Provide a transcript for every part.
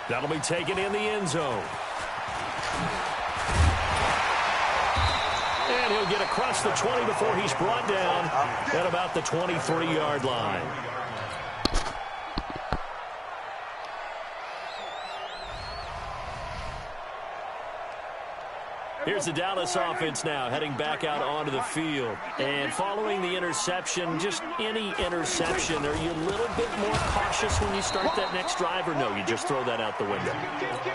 That'll be taken in the end zone. And he'll get across the 20 before he's brought down at about the 23-yard line. Here's the Dallas offense now heading back out onto the field. And following the interception, just any interception, are you a little bit more cautious when you start that next drive, or no, you just throw that out the window?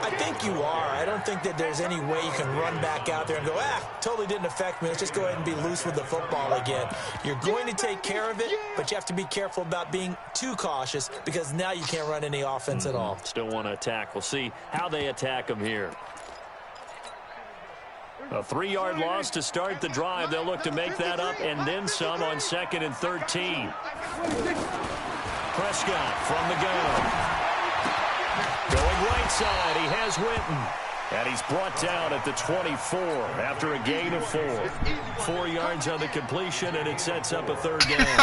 I think you are. I don't think that there's any way you can run back out there and go, totally didn't affect me. Let's just go ahead and be loose with the football again. You're going to take care of it, but you have to be careful about being too cautious because now you can't run any offense at all. Still want to attack. We'll see how they attack them here. A 3-yard loss to start the drive. They'll look to make that up and then some on 2nd and 13. Prescott from the gun. Going right side. He has Winton. And he's brought down at the 24 after a gain of 4. 4 yards on the completion, and it sets up a 3rd down.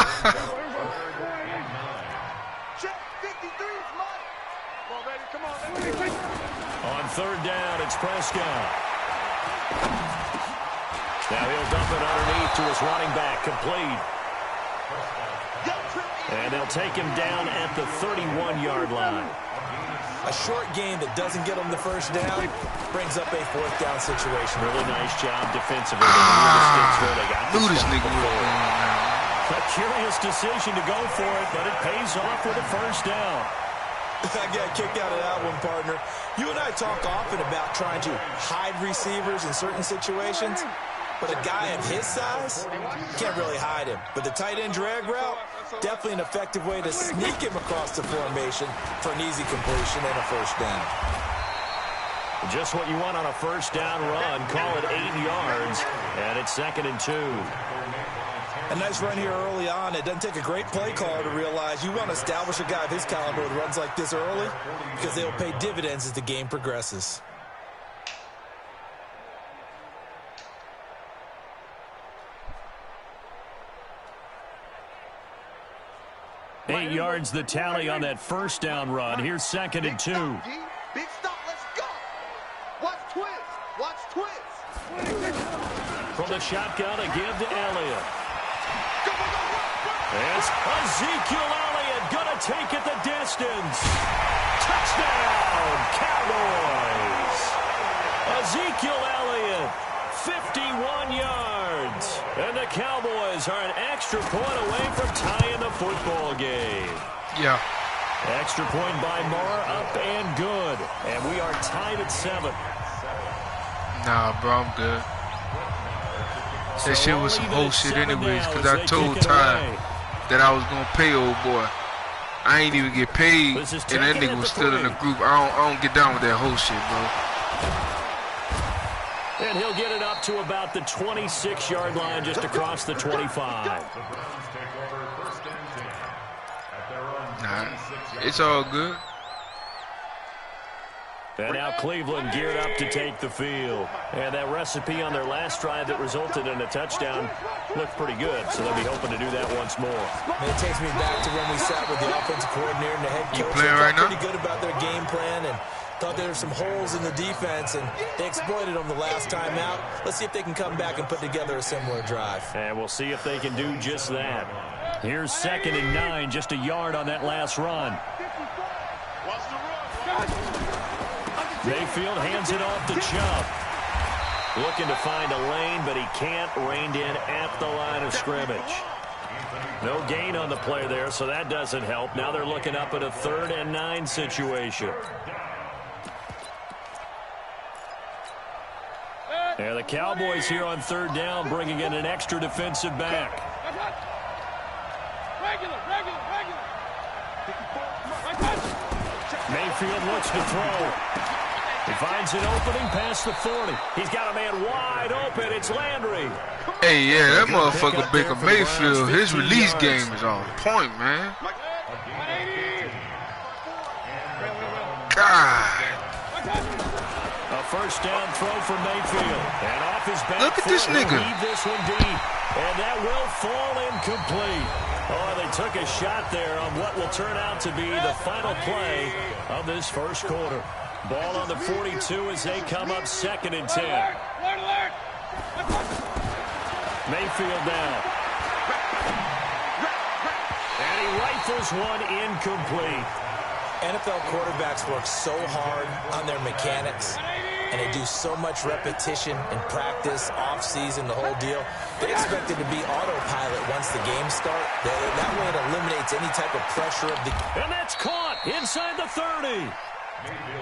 On 3rd down, it's Prescott. Now he'll dump it underneath to his running back, complete. And they'll take him down at the 31-yard line. A short game that doesn't get him the first down brings up a 4th down situation. Really nice job defensively. Knew this nigga was going now. A curious decision to go for it, but it pays off with a 1st down. I got kicked out of that one, partner. You and I talk often about trying to hide receivers in certain situations, but a guy of his size, can't really hide him. But the tight end drag route, definitely an effective way to sneak him across the formation for an easy completion and a 1st down. Just what you want on a 1st down run. Call it 8 yards, and it's 2nd and 2. A nice run here early on. It doesn't take a great play caller to realize you want to establish a guy of his caliber with runs like this early because they will pay dividends as the game progresses. Eight yards the tally on that 1st down run. Here's 2nd and 2. Big stop, let's go. Watch twist. Watch twist. From the shotgun, a give to Elliott. It's Ezekiel Elliott going to take it the distance. Touchdown, Cowboys. Ezekiel Elliott, 51 yards. And the Cowboys are an extra point away from tying the football game. Yeah. Extra point by Moore, up and good. And we are tied at 7. Nah, bro, I'm good. That shit was some whole shit anyways, because I told Ty that I was going to pay old boy. I ain't even get paid, and that nigga was still in the group. I don't get down with that whole shit, bro. And he'll get it up to about the 26-yard line, just across the 25. Nah, it's all good. And now Cleveland geared up to take the field. And that recipe on their last drive that resulted in a touchdown looked pretty good, so they'll be hoping to do that once more. And it takes me back to when we sat with the offensive coordinator and the head coach. You playing right now? Pretty good about their game plan and thought there were some holes in the defense, and they exploited them the last time out. Let's see if they can come back and put together a similar drive. And we'll see if they can do just that. Here's 2nd and 9, just a yard on that last run. Mayfield hands it off to Chubb. Looking to find a lane, but he can't. Reined in at the line of scrimmage. No gain on the play there, so that doesn't help. Now they're looking up at a 3rd and 9 situation. And the Cowboys here on 3rd down, bringing in an extra defensive back. Mayfield looks to throw. He finds an opening past the 40. He's got a man wide open. It's Landry. Hey, yeah, that motherfucker Baker Mayfield, his release game is on point, man. God. A 1st down throw for Mayfield. And off his back. Look at this nigga. Leave this one deep. And that will fall incomplete. Oh, they took a shot there on what will turn out to be the final play of this first quarter. Ball on the 42 as they come up 2nd and 10. Mayfield now. And he rifles one incomplete. NFL quarterbacks work so hard on their mechanics, and they do so much repetition in practice, off-season, the whole deal. They expect it to be autopilot once the games start. That way it eliminates any type of pressure of the... And that's caught inside the 30.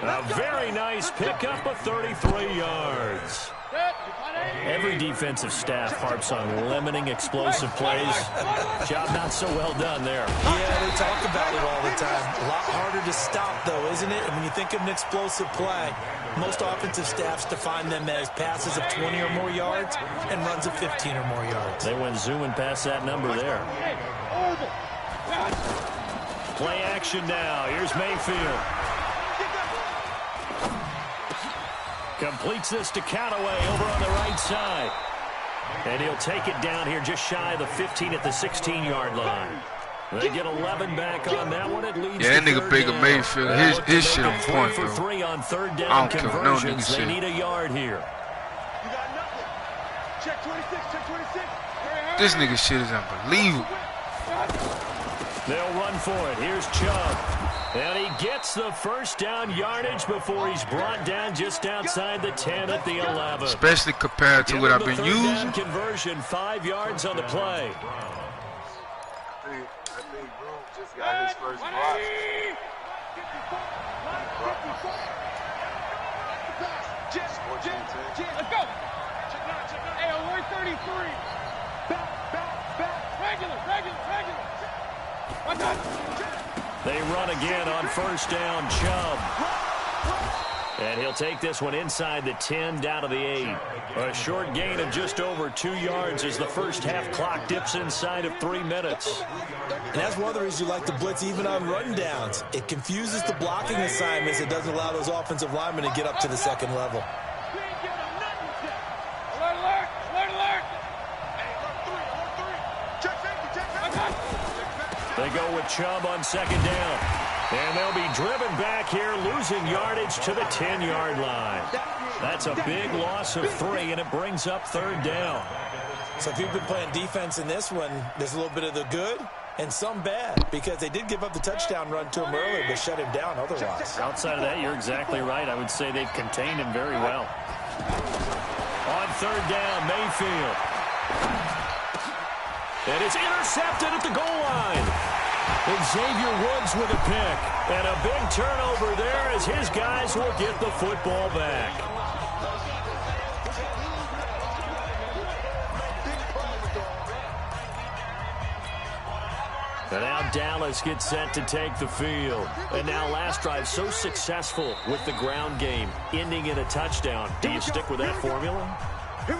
A very nice pickup of 33 yards. Every defensive staff harps on limiting explosive plays. Job not so well done there. Yeah, they talk about it all the time. A lot harder to stop, though, isn't it? And when you think of an explosive play, most offensive staffs define them as passes of 20 or more yards and runs of 15 or more yards. They went zooming past that number there. Play action now. Here's Mayfield. Completes this to Callaway over on the right side. And he'll take it down here just shy of the 15 at the 16-yard line. They get 11 back on that one. It leads yeah, that nigga Baker Mayfield, his shit on point, for though. 3 on third down I don't care what no nigga conversions. They say. need a yard here. You got nothing. Check 26, check 26. This nigga shit is unbelievable. They'll run for it. Here's Chubb. And he gets the first down yardage before he's brought down just outside the 10 at the 11. Especially compared to what I've been using. Conversion, 5 yards on the play. I think Broom just got his first block. Let's go. Hey, alert 33. Back. Regular. They run again on first down, Chubb. And he'll take this one inside the 10, down to the 8. A short gain of just over 2 yards as the first half clock dips inside of 3 minutes. And that's one of the reasons you like to blitz even on run downs. It confuses the blocking assignments. It doesn't allow those offensive linemen to get up to the second level. Alert. They go with Chubb on second down. And they'll be driven back here, losing yardage to the 10-yard line. That's a big loss of 3, and it brings up third down. So if you've been playing defense in this one, there's a little bit of the good and some bad, because they did give up the touchdown run to him earlier, but shut him down otherwise. Outside of that, you're exactly right. I would say they've contained him very well. On third down, Mayfield. And it's intercepted at the goal line. Xavier Woods with a pick. And a big turnover there as his guys will get the football back. And now Dallas gets set to take the field. And now last drive so successful with the ground game, ending in a touchdown. Do you stick with that formula?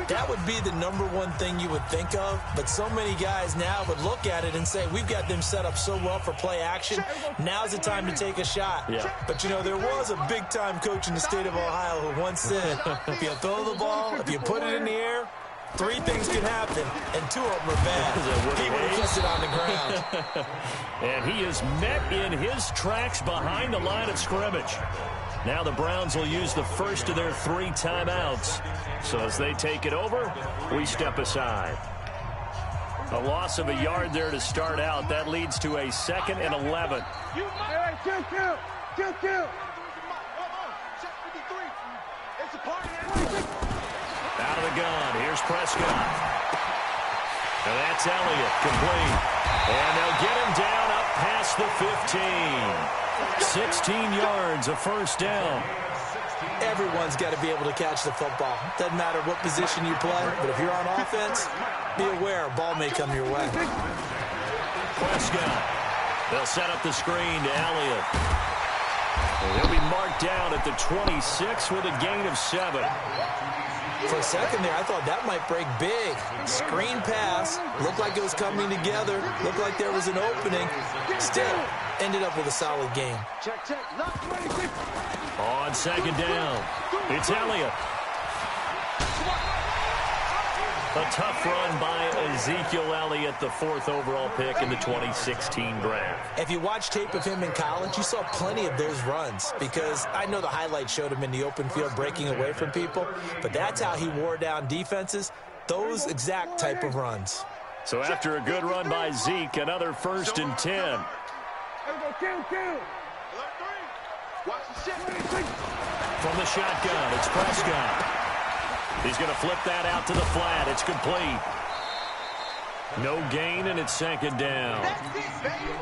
That would be the #1 thing you would think of, but so many guys now would look at it and say, we've got them set up so well for play action, now's the time to take a shot. Yeah. But, you know, there was a big-time coach in the state of Ohio who once said, if you throw the ball, if you put it in the air, 3 things can happen, and 2 of them are bad. He would have kept it on the ground. And he is met in his tracks behind the line of scrimmage. Now the Browns will use the first of their 3 timeouts. So as they take it over, we step aside. A loss of a yard there to start out. That leads to a 2nd and 11. Out of the gun. Here's Prescott. And that's Elliott, complete. And they'll get him down up past the 15. 16 yards, a first down. Everyone's got to be able to catch the football. Doesn't matter what position you play, but if you're on offense, be aware a ball may come your way. Prescott. They'll set up the screen to Elliott. And he'll be marked down at the 26 with a gain of 7. For a second there, I thought that might break big. Screen pass. Looked like it was coming together. Looked like there was an opening. Still, ended up with a solid game. On second down, it's Elliott. A tough run by Ezekiel Elliott, the 4th overall pick in the 2016 draft. If you watch tape of him in college, you saw plenty of those runs because I know the highlights showed him in the open field breaking away from people, but that's how he wore down defenses, those exact type of runs. So after a good run by Zeke, another 1st and 10. From the shotgun, it's Prescott. He's going to flip that out to the flat. It's complete. No gain, and it's 2nd down.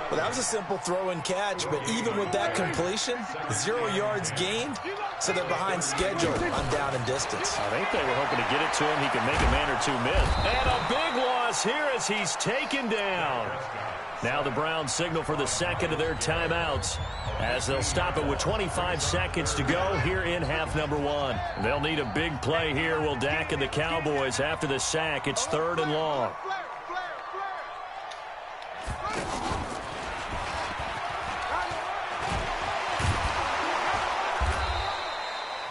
Well, that was a simple throw and catch, but even with that completion, 0 yards gained, so they're behind schedule on down and distance. I think they were hoping to get it to him. He can make a man or two miss. And a big loss here as he's taken down. Now the Browns signal for the 2nd of their timeouts as they'll stop it with 25 seconds to go here in half number 1. They'll need a big play here, will Dak and the Cowboys after the sack. It's 3rd and long.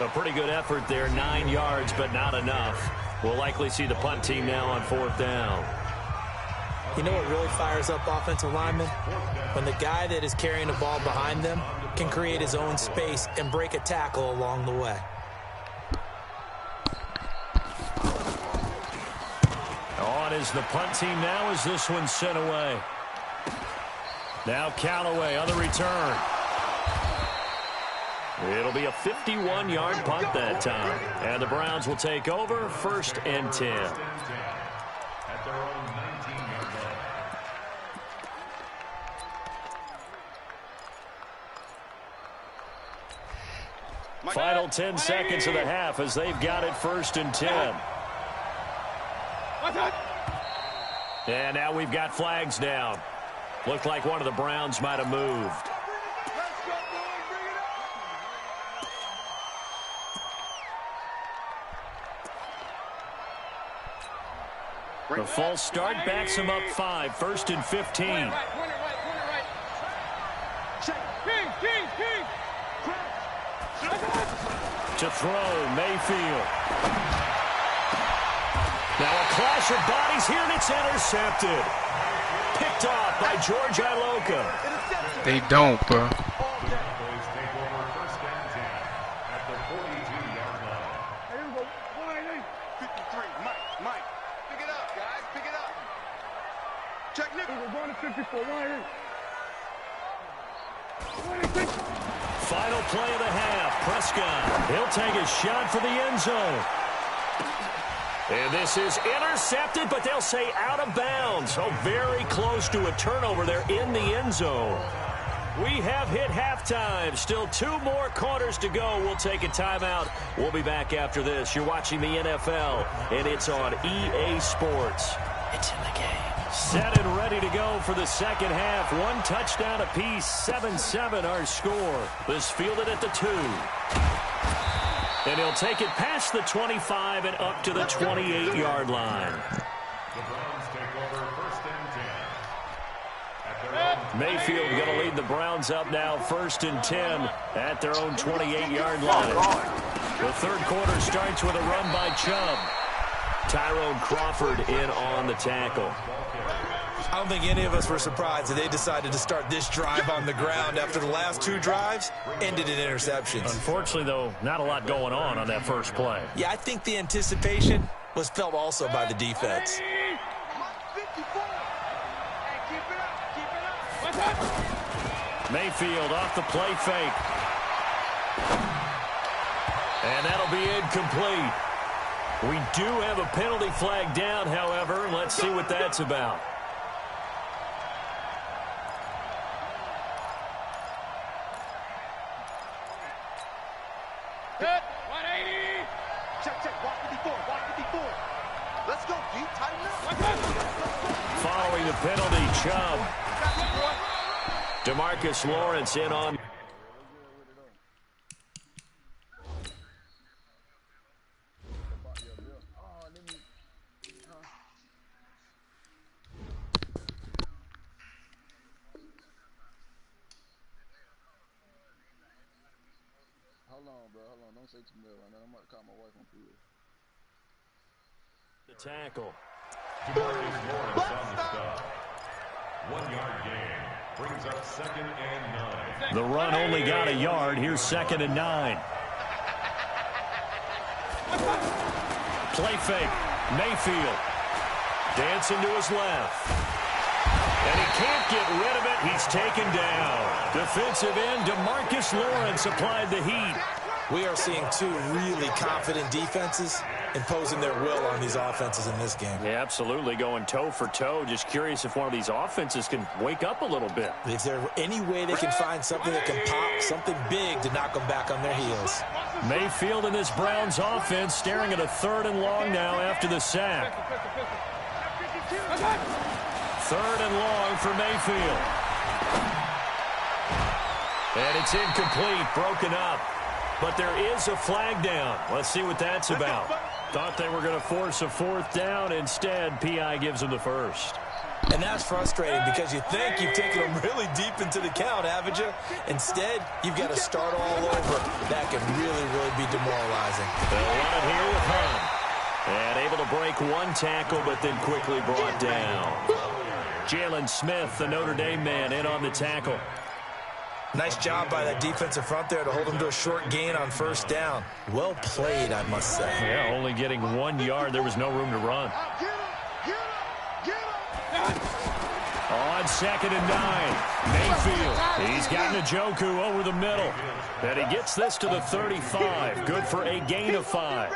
A pretty good effort there, 9 yards, but not enough. We'll likely see the punt team now on 4th down. You know what really fires up offensive linemen? When the guy that is carrying the ball behind them can create his own space and break a tackle along the way. On is the punt team now as this one's sent away. Now Callaway on the return. It'll be a 51-yard punt that time. And the Browns will take over 1st and 10. Final 10 seconds of the half as they've got it 1st and 10. And now we've got flags down. Looked like one of the Browns might have moved. The false start backs him up 5, 1st and 15. To throw, Mayfield. Now a clash of bodies here, and it's intercepted. Picked off by George Iloka. They don't, bro. Final play of the half. Prescott. He'll take a shot for the end zone. And this is intercepted, but they'll say out of bounds. So very close to a turnover there in the end zone. We have hit halftime. Still 2 more quarters to go. We'll take a timeout. We'll be back after this. You're watching the NFL, and it's on EA Sports. It's in the game. Set and ready to go for the second half. 1 touchdown apiece, 7-7 our score. This fielded at the 2. And he'll take it past the 25 and up to the 28-yard line. Mayfield going to lead the Browns up now 1st and 10 at their own 28-yard line. The 3rd quarter starts with a run by Chubb. Tyrone Crawford in on the tackle. I don't think any of us were surprised that they decided to start this drive on the ground after the last 2 drives ended in interceptions. Unfortunately, though, not a lot going on that first play. Yeah, I think the anticipation was felt also by the defense. Mayfield off the play fake. And that'll be incomplete. We do have a penalty flag down, however. Let's see what that's about. Hit. 180. Check. Walk 54. Let's go, D. Tighten up. Following the penalty, Chubb. DeMarcus Lawrence in on. Hold on, bro. Hold on. Don't say too much right now. I'm about to call my wife on field. The tackle. 1 yard gain brings up 2nd and 9. The run only got a yard. Here's 2nd and 9. Play fake. Mayfield. Dancing to his left. And he can't get rid of it. He's taken down. Defensive end DeMarcus Lawrence applied the heat. We are seeing two really confident defenses imposing their will on these offenses in this game. Yeah, absolutely, going toe for toe. Just curious if one of these offenses can wake up a little bit. Is there any way they can find something that can pop, something big to knock them back on their heels? Mayfield in this Browns offense staring at a 3rd and long now after the sack. 3rd and long for Mayfield. And it's incomplete, broken up. But there is a flag down. Let's see what that's about. Thought they were going to force a 4th down. Instead, P.I. gives them the first. And that's frustrating because you think you've taken them really deep into the count, haven't you? Instead, you've got to start all over. That can really, really be demoralizing. They'll run it here with Hunt. And able to break one tackle, but then quickly brought down. Jalen Smith, the Notre Dame man, in on the tackle. Nice job by that defensive front there to hold them to a short gain on 1st down. Well played, I must say. Yeah, only getting 1 yard. There was no room to run. On 2nd and 9, Mayfield. He's got Njoku over the middle. And he gets this to the 35. Good for a gain of 5.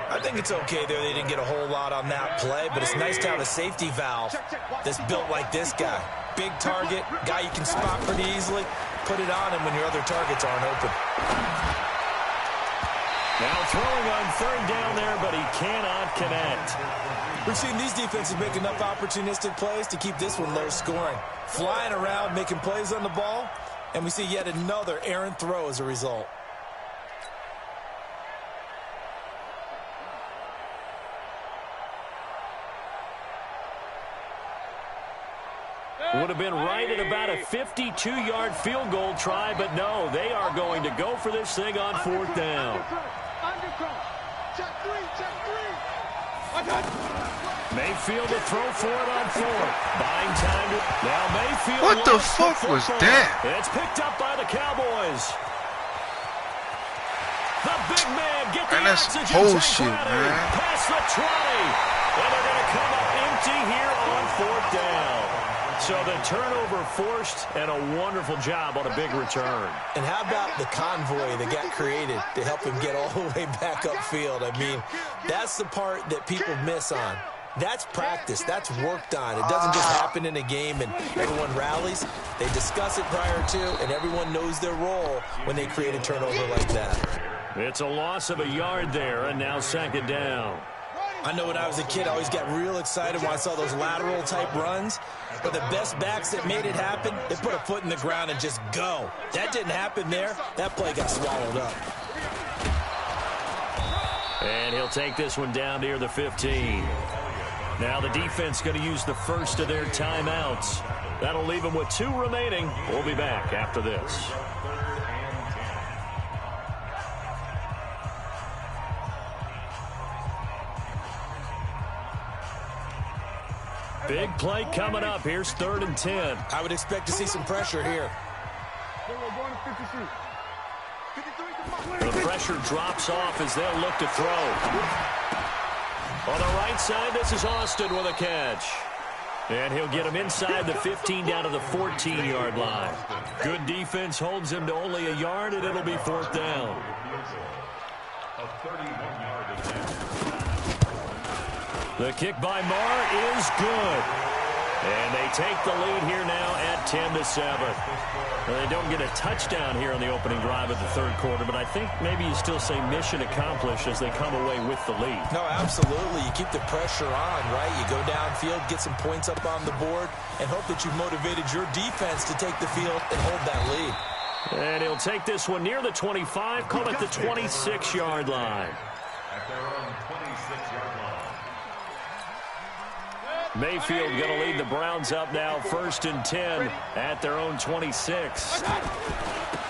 I think it's okay there. They didn't get a whole lot on that play, but it's nice to have a safety valve that's built like this guy. Big target, guy you can spot pretty easily. Put it on him when your other targets aren't open. Now throwing on 3rd down there, but he cannot connect. We've seen these defenses make enough opportunistic plays to keep this one low scoring. Flying around, making plays on the ball, and we see yet another errant throw as a result. Would have been right at about a 52-yard field goal try, but no, they are going to go for this thing on 4th down. Mayfield to throw for it on 4th. Buying time to... Now Mayfield... What the fuck was that? It's picked up by the Cowboys. The big man get the oxygen bullshit, ready. man. Pass the 20. And they're going to come up empty here on 4th down. So the turnover forced, and a wonderful job on a big return. And how about the convoy that got created to help him get all the way back upfield? I mean, that's the part that people miss on. That's practice. That's worked on. It doesn't just happen in a game and everyone rallies. They discuss it prior to, and everyone knows their role when they create a turnover like that. It's a loss of a yard there, and now 2nd down. I know when I was a kid, I always got real excited when I saw those lateral-type runs. But the best backs that made it happen, they put a foot in the ground and just go. That didn't happen there. That play got swallowed up. And he'll take this one down near the 15. Now the defense going to use the first of their timeouts. That'll leave them with 2 remaining. We'll be back after this. Big play coming up. Here's 3rd and 10. I would expect to see some pressure here. The pressure drops off as they'll look to throw. On the right side, this is Austin with a catch. And he'll get him inside the 15 down to the 14-yard line. Good defense holds him to only a yard, and it'll be 4th down. The kick by Marr is good. And they take the lead here now at 10-7. Well, they don't get a touchdown here on the opening drive of the 3rd quarter, but I think maybe you still say mission accomplished as they come away with the lead. No, absolutely. You keep the pressure on, right? You go downfield, get some points up on the board, and hope that you've motivated your defense to take the field and hold that lead. And he'll take this one near the 25, call it the 26-yard line. At their own 26-yard line. Mayfield going to lead the Browns up now 1st and 10 at their own 26.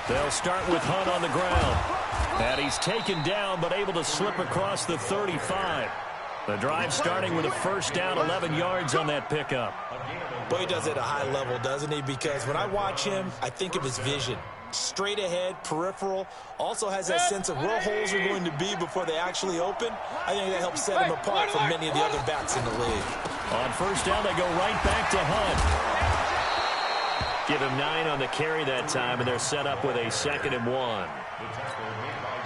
They'll start with Hunt on the ground. And he's taken down but able to slip across the 35. The drive starting with a first down, 11 yards on that pickup. Boy, he does it at a high level, doesn't he? Because when I watch him, I think of his vision. Straight ahead, peripheral, also has that sense of where holes are going to be before they actually open. I think that helps set him apart from many of the other backs in the league. On first down, they go right back to Hunt. Give him 9 on the carry that time, and they're set up with a 2nd and 1.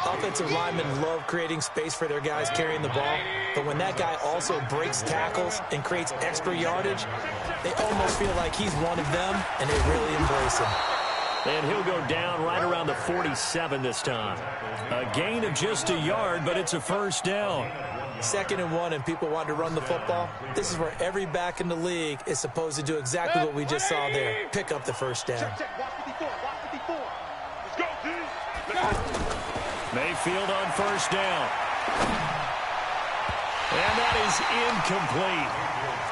Offensive linemen love creating space for their guys carrying the ball, but when that guy also breaks tackles and creates extra yardage, they almost feel like he's one of them, and they really embrace him. And he'll go down right around the 47 this time. A gain of just a yard, but it's a first down. 2nd and 1, and people want to run the football. This is where every back in the league is supposed to do exactly what we just saw there. Pick up the first down. Mayfield on first down. And that is incomplete.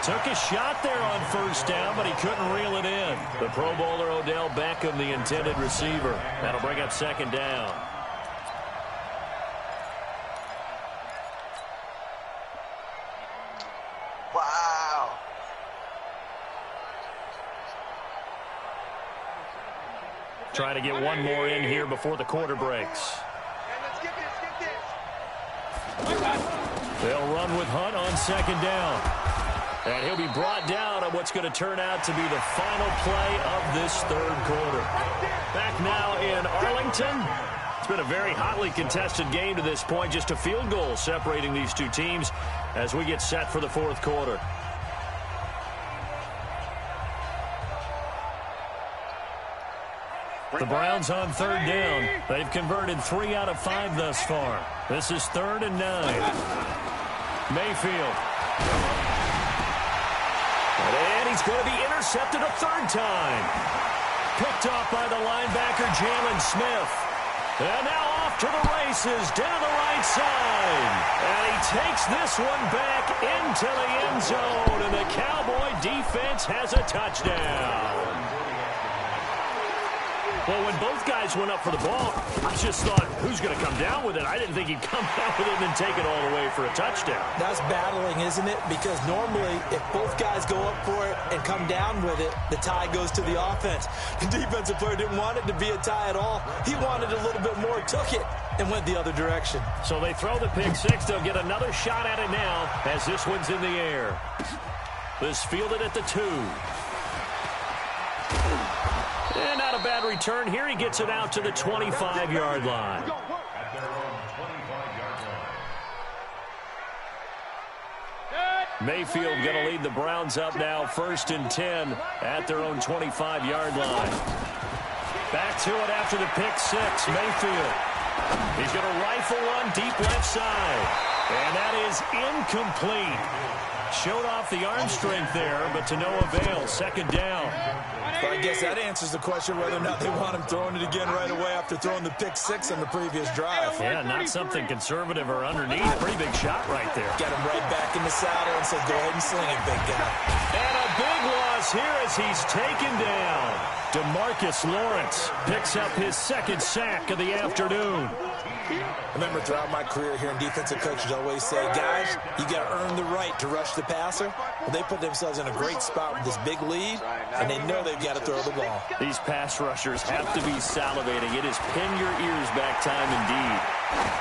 Took a shot there on first down, but he couldn't reel it in. The Pro Bowler Odell Beckham, the intended receiver. That'll bring up 2nd down. Wow. Trying to get one more in here before the quarter breaks. They'll run with Hunt on 2nd down. And he'll be brought down on what's going to turn out to be the final play of this 3rd quarter. Back now in Arlington. It's been a very hotly contested game to this point. Just a field goal separating these two teams as we get set for the 4th quarter. The Browns on 3rd down. They've converted 3 out of 5 thus far. This is 3rd and 9. Mayfield. And he's going to be intercepted a 3rd time. Picked off by the linebacker, Jalen Smith. And now off to the races down the right side. And he takes this one back into the end zone. And the Cowboy defense has a touchdown. Well, when both guys went up for the ball, I just thought, who's going to come down with it? I didn't think he'd come down with it and then take it all the way for a touchdown. That's battling, isn't it? Because normally, if both guys go up for it and come down with it, the tie goes to the offense. The defensive player didn't want it to be a tie at all. He wanted a little bit more, took it, and went the other direction. So they throw the pick six. They'll get another shot at it now as this one's in the air. This fielded at the 2. And not a bad return here. He gets it out to the 25-yard line. Mayfield going to lead the Browns up now, 1st and 10 at their own 25-yard line. Back to it after the pick six. Mayfield. He's going to rifle one deep left side. And that is incomplete. Showed off the arm strength there, but to no avail. 2nd down. But I guess that answers the question whether or not they want him throwing it again right away after throwing the pick six on the previous drive. Yeah, not something conservative or underneath. Pretty big shot right there. Got him right back in the saddle and said, go ahead and sling it, big guy. And a big loss here as he's taken down. DeMarcus Lawrence picks up his 2nd sack of the afternoon. I remember throughout my career hearing defensive coaches always say, guys, you got to earn the right to rush the passer. Well, they put themselves in a great spot with this big lead, and they know they've got to throw the ball. These pass rushers have to be salivating. It is pin your ears back time indeed.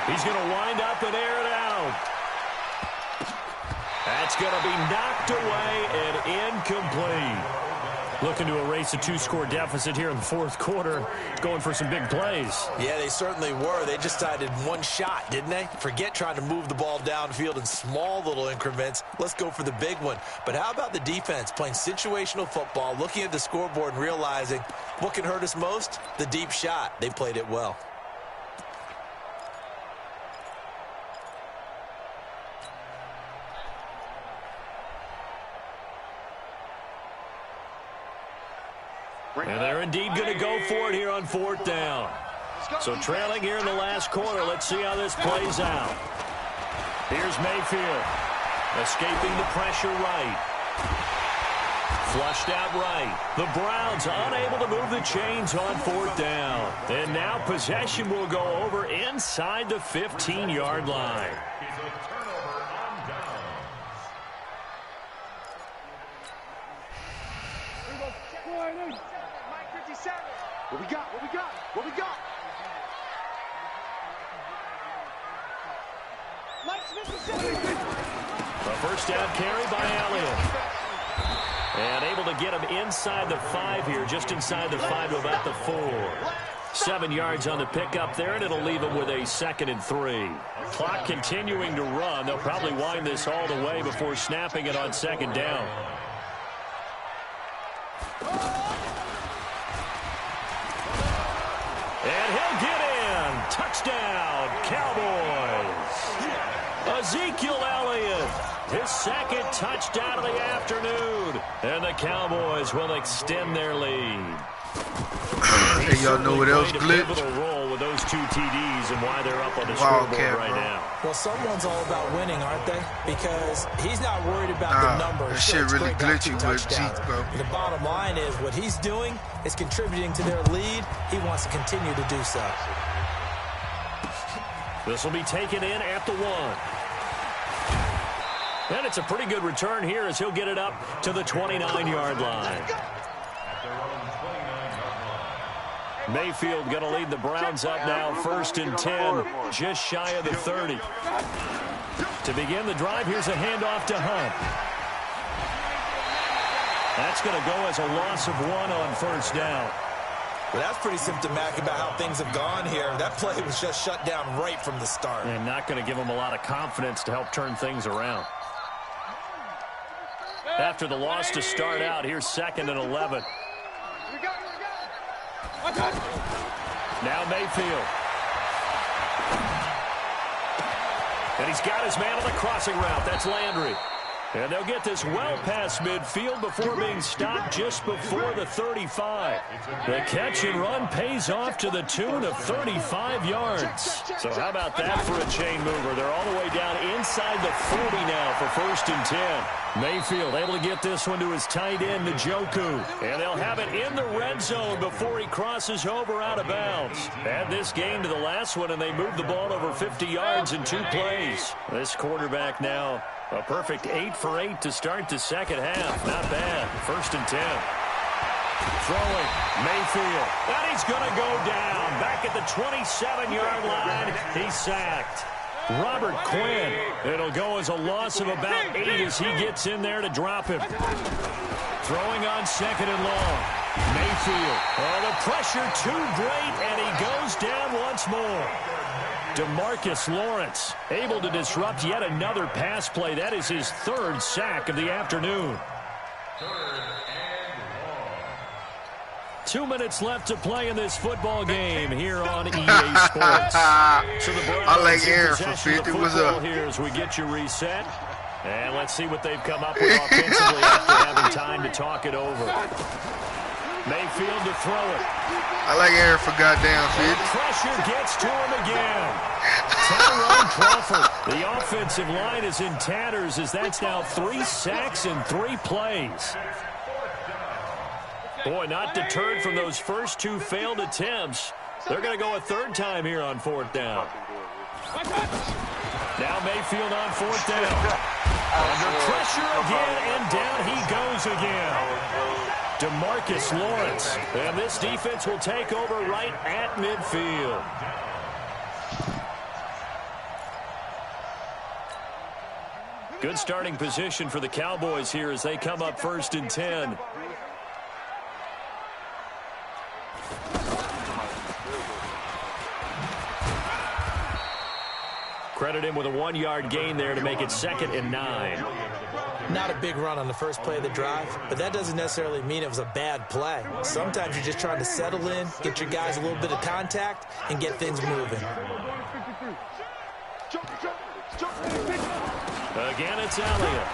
He's going to wind up and air it out. That's going to be knocked away and incomplete. Looking to erase a 2-score deficit here in the 4th quarter. Going for some big plays. Yeah, they certainly were. They just decided one shot, didn't they? Forget trying to move the ball downfield in small little increments. Let's go for the big one. But how about the defense playing situational football, looking at the scoreboard and realizing what can hurt us most? The deep shot. They played it well. And they're indeed going to go for it here on 4th down. So trailing here in the last quarter. Let's see how this plays out. Here's Mayfield. Escaping the pressure right. Flushed out right. The Browns unable to move the chains on 4th down. And now possession will go over inside the 15-yard line. What we got? What we got? What we got? A first down carry by Elliott. And able to get him inside the 5 here, just inside the 5 to about the 4. 7 yards on the pickup there, and it'll leave him with a 2nd and 3. Clock continuing to run. They'll probably wind this all the way before snapping it on 2nd down. And he'll get in. Touchdown, Cowboys. Ezekiel Elliott, his 2nd touchdown of the afternoon. And the Cowboys will extend their lead. Hey, y'all know what else glitched? Role with those 2 TDs and why they're up on the scoreboard right now. Well, someone's all about winning, aren't they? Because he's not worried about the numbers. That shit really glitchy with Zeke, bro. The bottom line is what he's doing is contributing to their lead. He wants to continue to do so. This will be taken in at the 1. And it's a pretty good return here as he'll get it up to the 29-yard line. Mayfield going to lead the Browns up now, 1st and 10, just shy of the 30. To begin the drive, here's a handoff to Hunt. That's going to go as a loss of 1 on 1st down. Well, that's pretty symptomatic about how things have gone here. That play was just shut down right from the start. And not going to give them a lot of confidence to help turn things around. After the loss to start out, here's 2nd and 11. Now Mayfield. And he's got his man on the crossing route. That's Landry. And they'll get this well past midfield before being stopped just before the 35. The catch and run pays off to the tune of 35 yards. So how about that for a chain mover? They're all the way down inside the 40 now for 1st and 10. Mayfield able to get this one to his tight end, Njoku. And they'll have it in the red zone before he crosses over out of bounds. Add this game to the last one, and they moved the ball over 50 yards in 2 plays. This quarterback now a perfect 8 for 8 to start the 2nd half. Not bad. 1st and 10. Throwing, Mayfield. And he's going to go down. Back at the 27-yard line. He's sacked. Robert Quinn. It'll go as a loss of about 8 as he gets in there to drop him. Throwing on 2nd and long. Mayfield. Oh, the pressure too great, and he goes down once more. DeMarcus Lawrence able to disrupt yet another pass play. That is his 3rd sack of the afternoon. 2 minutes left to play in this football game here on EA Sports. So the Browns I like Aaron for 50. What's up? Here as we get you reset. And let's see what they've come up with offensively after having time to talk it over. Mayfield to throw it. I like Aaron for goddamn 50. Pressure gets to him again. Tyrone Crawford. The offensive line is in tatters as that's now 3 sacks in 3 plays. Boy, not deterred from those first 2 failed attempts. They're going to go a 3rd time here on 4th down. Now Mayfield on 4th down. Under pressure again, and down he goes again. DeMarcus Lawrence. And this defense will take over right at midfield. Good starting position for the Cowboys here as they come up 1st and 10. Credit him with a 1-yard gain there to make it 2nd and 9. Not a big run on the first play of the drive, but that doesn't necessarily mean it was a bad play. Sometimes you're just trying to settle in, get your guys a little bit of contact, and get things moving. Again, it's Elliott.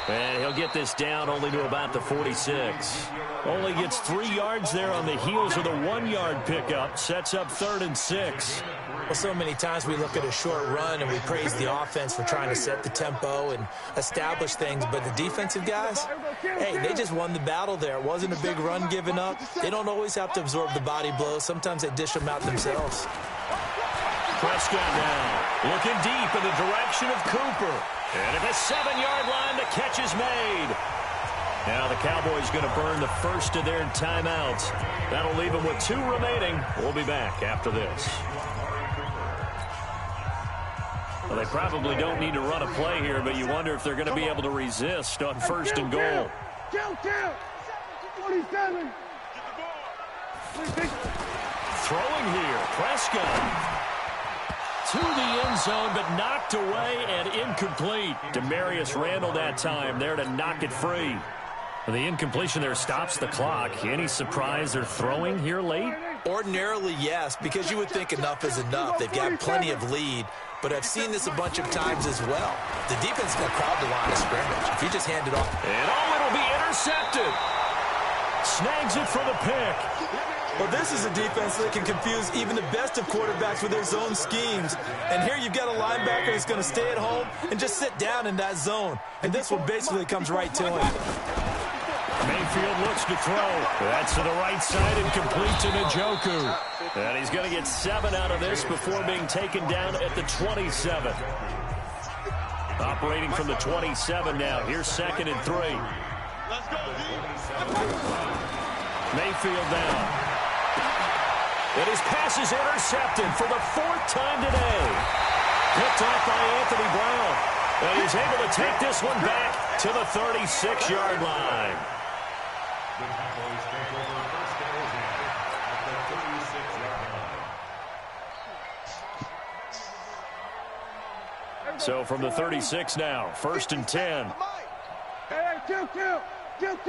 And he'll get this down only to about the 46. Only gets 3 yards there on the heels of the 1-yard pickup. Sets up 3rd and 6. Well, so many times we look at a short run and we praise the offense for trying to set the tempo and establish things, but the defensive guys, hey, they just won the battle there. It wasn't a big run given up. They don't always have to absorb the body blows. Sometimes they dish them out themselves. Prescott now looking deep in the direction of Cooper. And at the 7-yard line, the catch is made. Now the Cowboys going to burn the first of their timeouts. That'll leave them with 2 remaining. We'll be back after this. Well, they probably don't need to run a play here, but you wonder if they're going to be able to resist on first and goal. 27. Throwing here, Prescott. To the end zone, but knocked away and incomplete. Demarius Randall that time there to knock it free. The incompletion there stops the clock. Any surprise they're throwing here late? Ordinarily, yes, because you would think enough is enough. They've got plenty of lead, but I've seen this a bunch of times as well. The defense is going to crowd the line of scrimmage. If you just hand it off. And it'll be intercepted. Snags it for the pick. Well, this is a defense that can confuse even the best of quarterbacks with their zone schemes. And here you've got a linebacker that's going to stay at home and just sit down in that zone. And this one basically comes right to him. Mayfield looks to throw. That's to the right side and complete to Njoku. And he's going to get 7 out of this before being taken down at the 27. Operating from the 27 now. Here's 2nd and 3. Mayfield down. And his pass is intercepted for the 4th time today. Picked off by Anthony Brown. And he's able to take this one back to the 36-yard line. The Cowboys take over first down at the 36-yard line. So from the 36 now, 1st and 10. Hey, kill. Check.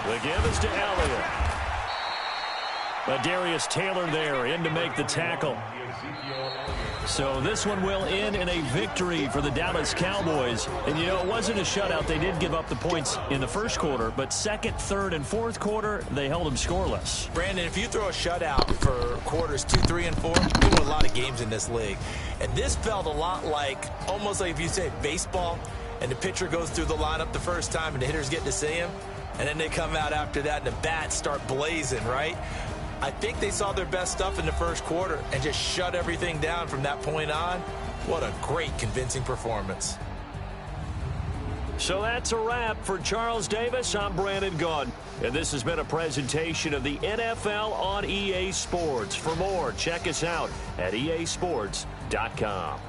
The give is to Elliott. Darius Taylor there in to make the tackle. So this one will end in a victory for the Dallas Cowboys. And, you know, it wasn't a shutout. They did give up the points in the first quarter, but 2nd, 3rd, and 4th quarter, they held them scoreless. Brandon, if you throw a shutout for quarters 2, 3, and 4, you win a lot of games in this league. And this felt a lot like, almost like if you say baseball, and the pitcher goes through the lineup the first time and the hitters get to see him, and then they come out after that and the bats start blazing, right? I think they saw their best stuff in the first quarter and just shut everything down from that point on. What a great, convincing performance. So that's a wrap for Charles Davis. I'm Brandon Gaudin, and this has been a presentation of the NFL on EA Sports. For more, check us out at easports.com.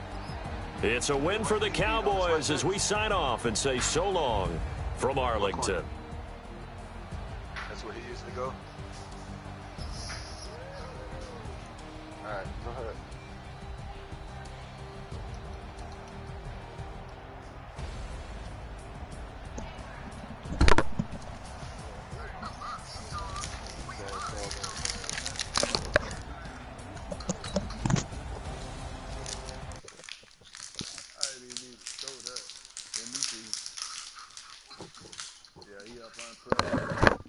It's a win for the Cowboys as we sign off and say so long from Arlington. That's where he used to go. All right, go ahead. I didn't even show that. Let me see. Yeah, he up on 12.